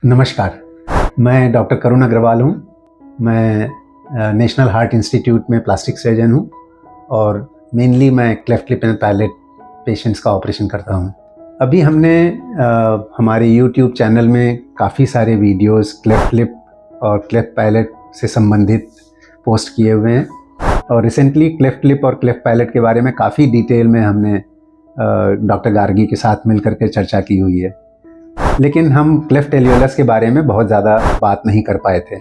नमस्कार, मैं डॉक्टर करुण अग्रवाल हूँ। मैं नेशनल हार्ट इंस्टीट्यूट में प्लास्टिक सर्जन हूँ और मेनली मैं cleft lip and palate patients का ऑपरेशन करता हूँ। अभी हमने हमारे यूट्यूब चैनल में काफ़ी सारे वीडियोस क्लेफ्ट लिप और क्लेफ्ट पैलेट से संबंधित पोस्ट किए हुए हैं और रिसेंटली क्लेफ्ट लिप और क्लेफ्ट पैलेट के बारे में काफ़ी डिटेल में हमने डॉक्टर गार्गी के साथ मिल करके चर्चा की हुई है। लेकिन हम क्लेफ्ट एलियोलस के बारे में बहुत ज़्यादा बात नहीं कर पाए थे,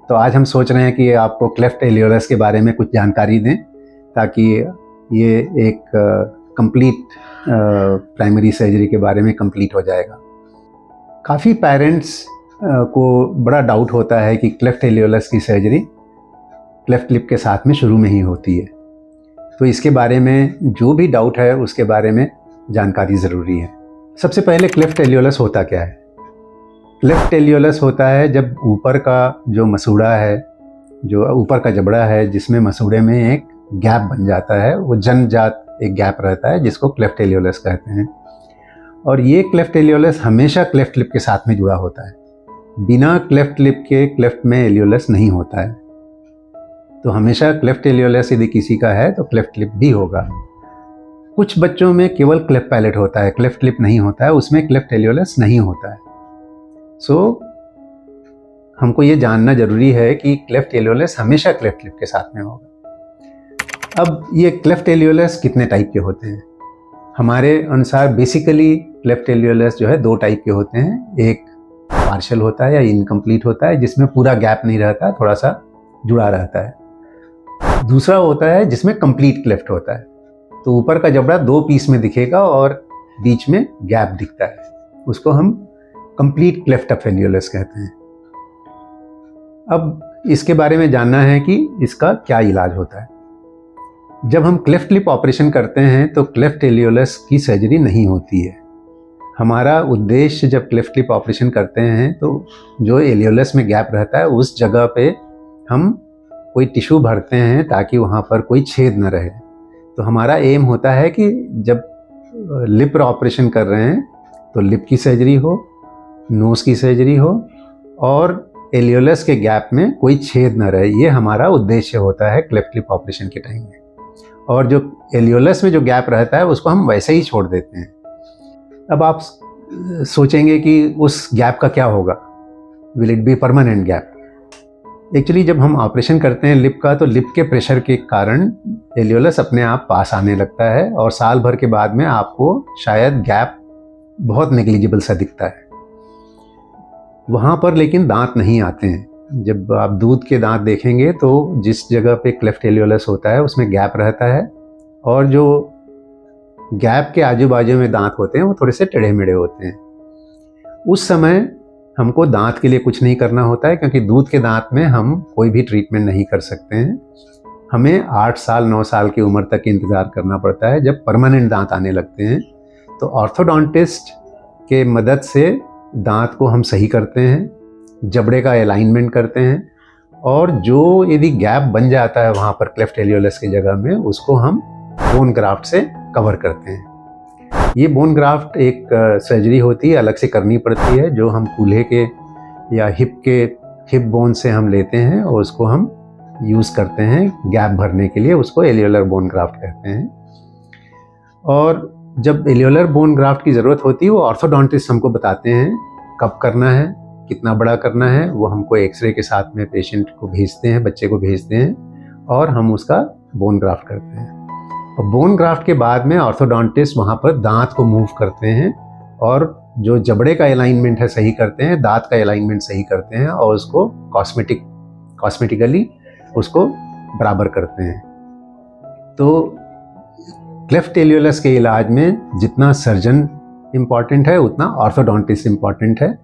तो आज हम सोच रहे हैं कि आपको क्लेफ्ट एलियोलस के बारे में कुछ जानकारी दें ताकि ये एक कंप्लीट प्राइमरी सर्जरी के बारे में कंप्लीट हो जाएगा। काफ़ी पेरेंट्स को बड़ा डाउट होता है कि क्लेफ्ट एलियोलस की सर्जरी क्लेफ्ट लिप के साथ में शुरू में ही होती है, तो इसके बारे में जो भी डाउट है उसके बारे में जानकारी ज़रूरी है। सबसे पहले क्लेफ्ट एलियोलस होता क्या है? क्लेफ्ट एलियोलस होता है जब ऊपर का जो मसूड़ा है, जो ऊपर का जबड़ा है जिसमें मसूड़े में एक गैप बन जाता है, वो जन्मजात एक गैप रहता है जिसको क्लेफ्ट एलियोलस कहते हैं। और ये क्लेफ्ट एलियोलस हमेशा क्लेफ्ट लिप के साथ में जुड़ा होता है। बिना क्लेफ्ट लिप के क्लेफ्ट में एलियोलस नहीं होता है, तो हमेशा क्लेफ्ट एलियोलस यदि किसी का है तो क्लेफ्ट लिप भी होगा। कुछ बच्चों में केवल क्लेफ्ट पैलेट होता है, क्लेफ्ट लिप नहीं होता है, उसमें क्लेफ्ट एलियोलस नहीं होता है। सो हमको ये जानना जरूरी है कि क्लेफ्ट एलियोलस हमेशा क्लेफ्ट लिप के साथ में होगा। अब ये क्लेफ्ट एलियोलस कितने टाइप के होते हैं? हमारे अनुसार बेसिकली क्लेफ्ट एलियोलस जो है दो टाइप के होते हैं। एक पार्शियल होता है या इनकम्प्लीट होता है जिसमें पूरा गैप नहीं रहता, थोड़ा सा जुड़ा रहता है। दूसरा होता है जिसमें कंप्लीट क्लेफ्ट होता है, तो ऊपर का जबड़ा दो पीस में दिखेगा और बीच में गैप दिखता है, उसको हम कंप्लीट क्लेफ्ट ऑफ एलियोलस कहते हैं। अब इसके बारे में जानना है कि इसका क्या इलाज होता है। जब हम क्लेफ्ट लिप ऑपरेशन करते हैं तो क्लेफ्ट एलियोलस की सर्जरी नहीं होती है। हमारा उद्देश्य जब क्लेफ्ट लिप ऑपरेशन करते हैं तो जो एलियोलस में गैप रहता है उस जगह पे हम कोई टिश्यू भरते हैं ताकि वहाँ पर कोई छेद न रहे। तो हमारा एम होता है कि जब लिप ऑपरेशन कर रहे हैं तो लिप की सर्जरी हो, नोज़ की सर्जरी हो और एलियोलस के गैप में कोई छेद न रहे, ये हमारा उद्देश्य होता है क्लेफ्ट लिप ऑपरेशन के टाइम में। और जो एलियोलस में जो गैप रहता है उसको हम वैसे ही छोड़ देते हैं। अब आप सोचेंगे कि उस गैप का क्या होगा, will it be permanent gap? Actually जब हम ऑपरेशन करते हैं लिप का तो लिप के प्रेशर के कारण एलियोलस अपने आप पास आने लगता है और साल भर के बाद में आपको शायद गैप बहुत नेग्लिजिबल सा दिखता है वहाँ पर, लेकिन दांत नहीं आते हैं। जब आप दूध के दांत देखेंगे तो जिस जगह पे क्लेफ्ट एलियोलस होता है उसमें गैप रहता है और जो गैप के आजू बाजू में दांत होते हैं वो थोड़े से टेढ़े मेढ़े होते हैं। उस समय हमको दांत के लिए कुछ नहीं करना होता है क्योंकि दूध के दांत में हम कोई भी ट्रीटमेंट नहीं कर सकते हैं। हमें 8 साल 9 साल की उम्र तक इंतज़ार करना पड़ता है। जब परमानेंट दांत आने लगते हैं तो ऑर्थोडोंटिस्ट के मदद से दांत को हम सही करते हैं, जबड़े का अलाइनमेंट करते हैं और जो यदि गैप बन जाता है वहाँ पर क्लेफ्ट एलियोलस की जगह में उसको हम बोन ग्राफ्ट से कवर करते हैं। ये बोन ग्राफ्ट एक सर्जरी होती है, अलग से करनी पड़ती है, जो हम कूल्हे के या हिप बोन से हम लेते हैं और उसको हम यूज़ करते हैं गैप भरने के लिए, उसको एलियोलर बोन ग्राफ्ट कहते हैं। और जब एलियोलर बोन ग्राफ्ट की ज़रूरत होती है वो ऑर्थोडोंटिस्ट हमको बताते हैं कब करना है, कितना बड़ा करना है। वो हमको एक्सरे के साथ में पेशेंट को भेजते हैं, बच्चे को भेजते हैं और हम उसका बोन ग्राफ्ट करते हैं। और बोन ग्राफ्ट के बाद में ऑर्थोडोंटिस्ट वहाँ पर दांत को मूव करते हैं और जो जबड़े का अलाइनमेंट है सही करते हैं, दांत का अलाइनमेंट सही करते हैं और उसको कॉस्मेटिकली उसको बराबर करते हैं। तो क्लेफ्ट एलियोलस के इलाज में जितना सर्जन इम्पॉर्टेंट है उतना ऑर्थोडोंटिस्ट इम्पॉर्टेंट है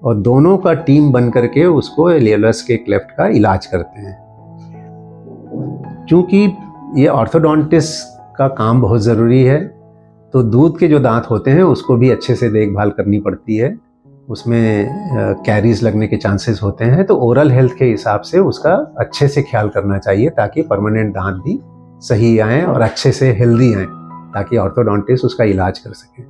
और दोनों का टीम बन करके उसको एलियोलस के क्लेफ्ट का इलाज करते हैं। चूँकि ये ऑर्थोडोंटिस्ट का काम बहुत ज़रूरी है तो दूध के जो दांत होते हैं उसको भी अच्छे से देखभाल करनी पड़ती है, उसमें कैरीज लगने के चांसेस होते हैं, तो ओरल हेल्थ के हिसाब से उसका अच्छे से ख्याल करना चाहिए ताकि परमानेंट दांत भी सही आएँ और अच्छे से हेल्दी आएँ ताकि ऑर्थोडोंटिस्ट उसका इलाज कर सके।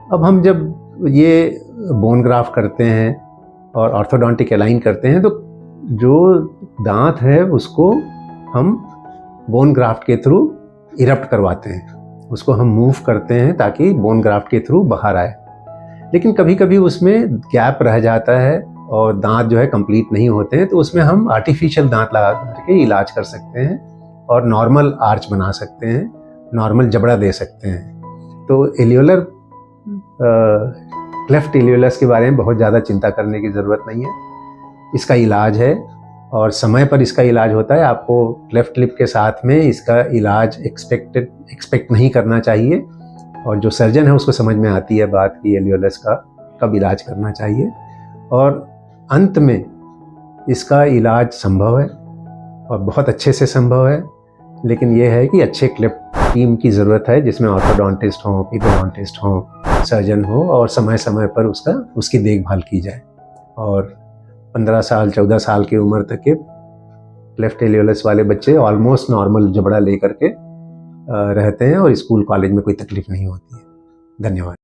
अब हम जब ये बोन ग्राफ्ट करते हैं और ऑर्थोडोंटिक अलाइन करते हैं तो जो दांत है उसको हम बोन ग्राफ्ट के थ्रू इरप्ट करवाते हैं, उसको हम मूव करते हैं ताकि बोन ग्राफ्ट के थ्रू बाहर आए। लेकिन कभी कभी उसमें गैप रह जाता है और दांत जो है कंप्लीट नहीं होते हैं, तो उसमें हम आर्टिफिशियल दांत लगा करके इलाज कर सकते हैं और नॉर्मल आर्च बना सकते हैं, नॉर्मल जबड़ा दे सकते हैं। तो एलियोलर क्लेफ्ट एलियोलस के बारे में बहुत ज़्यादा चिंता करने की ज़रूरत नहीं है। इसका इलाज है और समय पर इसका इलाज होता है। आपको क्लेफ्ट लिप के साथ में इसका इलाज एक्सपेक्ट नहीं करना चाहिए और जो सर्जन है उसको समझ में आती है बात कि एलियोलस का कब इलाज करना चाहिए और अंत में इसका इलाज संभव है और बहुत अच्छे से संभव है। लेकिन ये है कि अच्छे क्लिप टीम की ज़रूरत है जिसमें ऑर्थोडोंटिस्ट हो, पीडोडोंटिस्ट हो, सर्जन हो और समय समय पर उसकी देखभाल की जाए। और 15 साल 14 साल की उम्र तक के क्लेफ्ट एलियोलस वाले बच्चे ऑलमोस्ट नॉर्मल जबड़ा लेकर के रहते हैं और स्कूल कॉलेज में कोई तकलीफ नहीं होती है। धन्यवाद।